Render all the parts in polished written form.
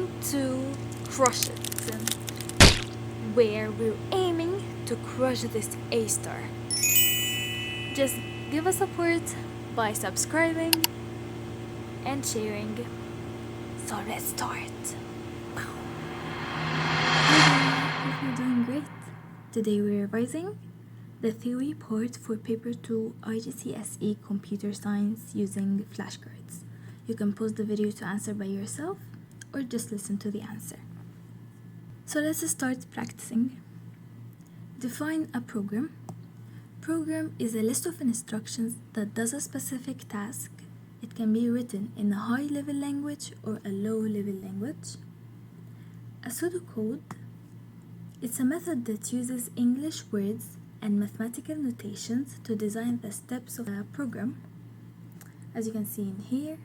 Welcome to Crush It, where we're aiming to crush this A star. Just give us support by subscribing and sharing. So let's start. Hi, hope you're doing great. Today we're revising the theory part for paper 2 IGCSE computer science using flashcards. You can pause the video to answer by yourself or just listen to the answer. So let's start practicing. Define a program. Program is a list of instructions that does a specific task. It can be written in a high-level language or a low-level language. A pseudocode. It's a method that uses English words and mathematical notations to design the steps of a program. As you can see in here,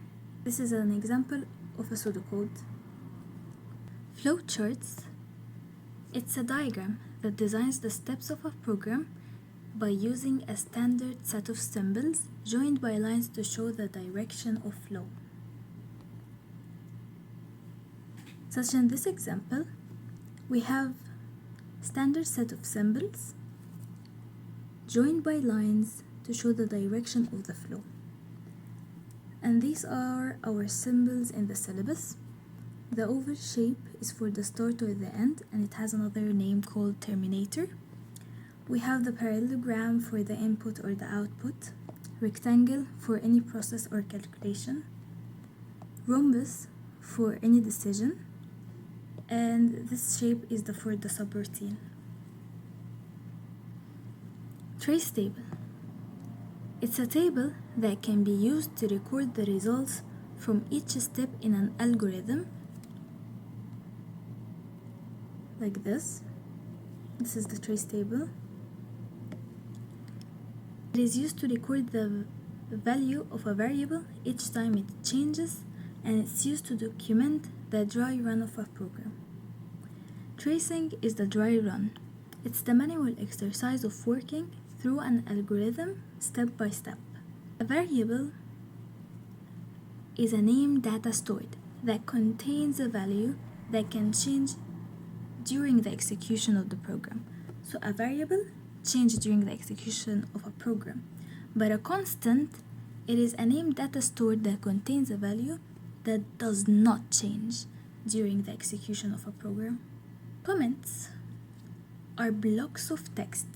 this is an example of a pseudocode. Flowcharts. It's a diagram that designs the steps of a program by using a standard set of symbols joined by lines to show the direction of flow. Such in this example, we have standard set of symbols joined by lines to show the direction of the flow. And these are our symbols in the syllabus. The oval shape is for the start or the end, and it has another name called terminator. We have the parallelogram for the input or the output, rectangle for any process or calculation, rhombus for any decision, and this shape is for the subroutine. Trace table. It's a table that can be used to record the results from each step in an algorithm, like this. This is the trace table. It is used to record the value of a variable each time it changes, and it's used to document the dry run of a program. Tracing is the dry run. It's the manual exercise of working through an algorithm step by step. A variable is a name data stored that contains a value that can change during the execution of the program. So a variable changes during the execution of a program, but a constant, it is a name data stored that contains a value that does not change during the execution of a program. Comments are blocks of text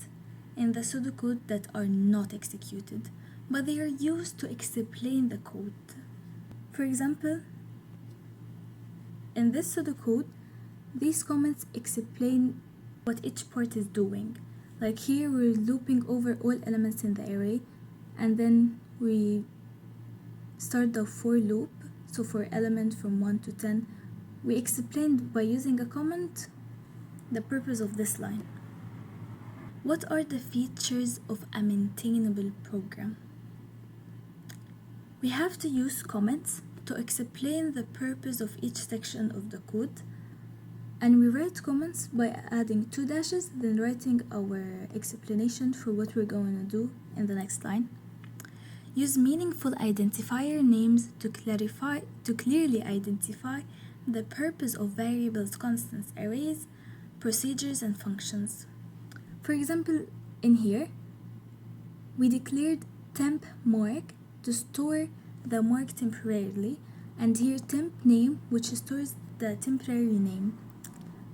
in the pseudocode that are not executed, but they are used to explain the code. For example, in this pseudocode, these comments explain what each part is doing. Like here, we're looping over all elements in the array, and then we start the for loop. So for element from 1 to 10, we explained by using a comment the purpose of this line. What are the features of a maintainable program? We have to use comments to explain the purpose of each section of the code, and we write comments by adding 2 dashes, then writing our explanation for what we're going to do in the next line. Use meaningful identifier names to clearly identify the purpose of variables, constants, arrays, procedures, and functions. For example, in here, we declared temp mark to store the mark temporarily, and here temp name, which stores the temporary name.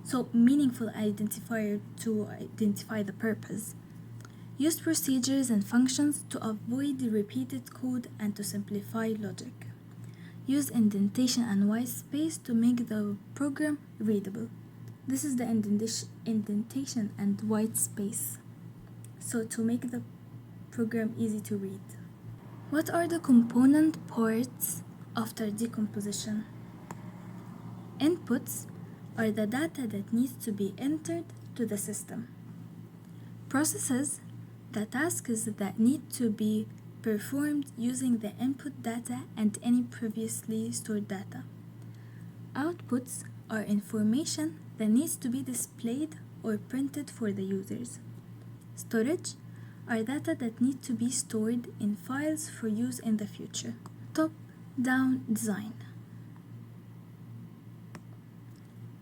So meaningful identifier to identify the purpose. Use procedures and functions to avoid repeated code and to simplify logic. Use indentation and white space to make the program readable. This is the indentation and white space, so to make the program easy to read. What are the component parts after decomposition? Inputs are the data that needs to be entered to the system. Processes, the tasks that need to be performed using the input data and any previously stored data. Outputs are information that needs to be displayed or printed for the users. Storage are data that need to be stored in files for use in the future. Top-down design.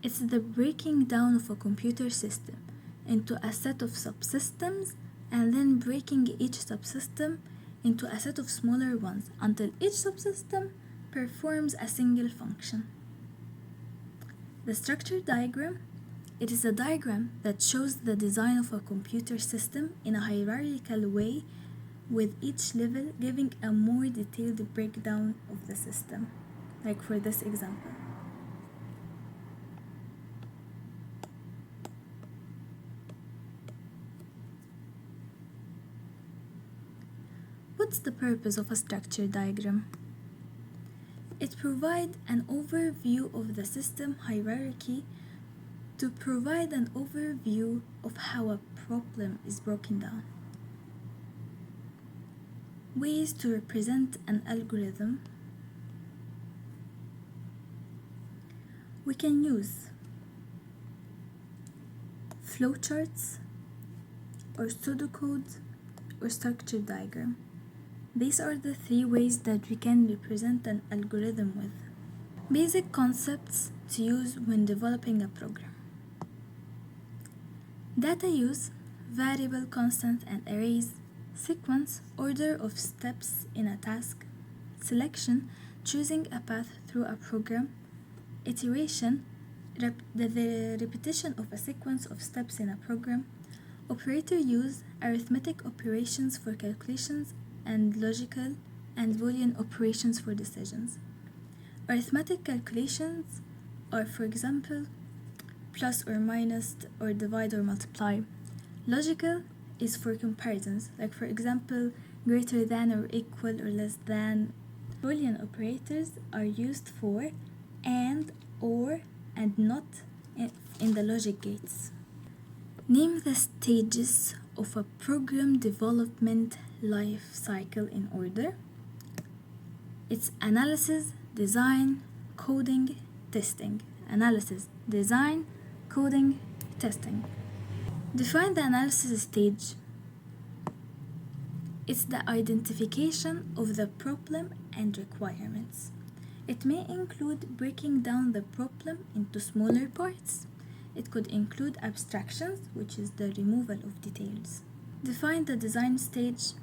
It's the breaking down of a computer system into a set of subsystems and then breaking each subsystem into a set of smaller ones until each subsystem performs a single function. The structure diagram. It is a diagram that shows the design of a computer system in a hierarchical way, with each level giving a more detailed breakdown of the system, like for this example. What's the purpose of a structure diagram? It provides an overview of the system hierarchy to provide an overview of how a problem is broken down. Ways to represent an algorithm. We can use flowcharts or pseudocode or structure diagram. These are the three ways that we can represent an algorithm with. Basic concepts to use when developing a program. Data use, variable, constant, and arrays, sequence, order of steps in a task, selection, choosing a path through a program, iteration, the repetition of a sequence of steps in a program, operator use, arithmetic operations for calculations, and logical and Boolean operations for decisions. Arithmetic calculations are, for example, plus or minus or divide or multiply. Logical is for comparisons, like for example, greater than or equal or less than. Boolean operators are used for and, or, and not in the logic gates. Name the stages of a program development life cycle in order. It's analysis, design, coding, testing. Analysis, design, coding, testing. Define the analysis stage. It's the identification of the problem and requirements. It may include breaking down the problem into smaller parts. It could include abstractions, which is the removal of details. Define the design stage.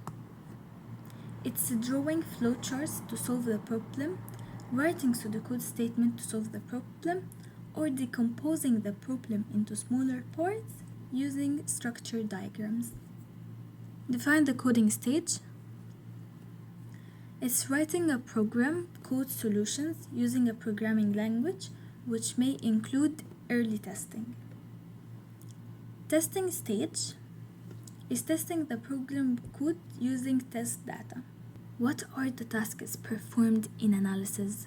It's drawing flowcharts to solve the problem, writing pseudocode statement to solve the problem, or decomposing the problem into smaller parts using structure diagrams. Define the coding stage. It's writing a program code solutions using a programming language, which may include early testing. Testing stage is testing the program code using test data. What are the tasks performed in analysis?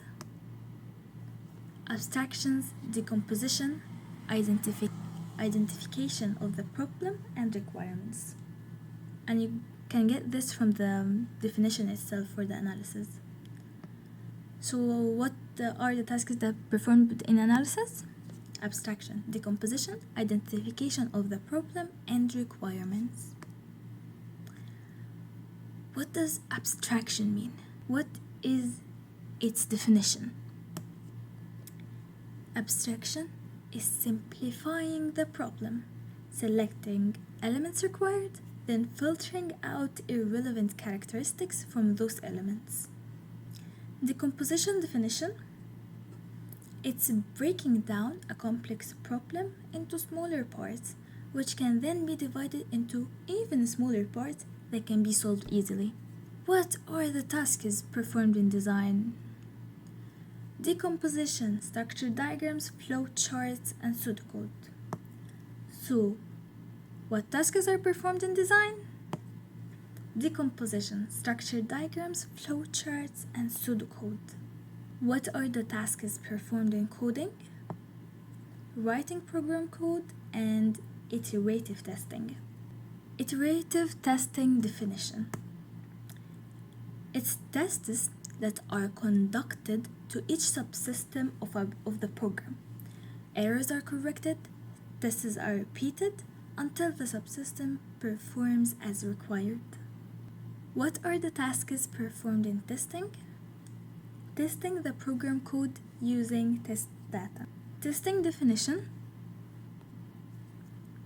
Abstractions, decomposition, identification of the problem and requirements. And you can get this from the definition itself for the analysis. So what are the tasks that performed in analysis? Abstraction, decomposition, identification of the problem and requirements. What does abstraction mean? What is its definition? Abstraction is simplifying the problem, selecting elements required, then filtering out irrelevant characteristics from those elements. Decomposition definition. It's breaking down a complex problem into smaller parts, which can then be divided into even smaller parts that can be solved easily. What are the tasks performed in design? Decomposition, structure diagrams, flowcharts, and pseudocode. So, what tasks are performed in design? Decomposition, structure diagrams, flowcharts, and pseudocode. What are the tasks performed in coding? Writing program code and iterative testing. Iterative testing definition. It's tests that are conducted to each subsystem of the program. Errors are corrected, tests are repeated until the subsystem performs as required. What are the tasks performed in testing? Testing the program code using test data. Testing definition: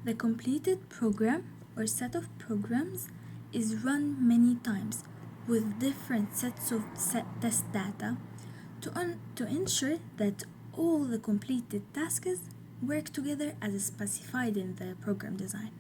the completed program or set of programs is run many times with different sets of test data to ensure that all the completed tasks work together as specified in the program design.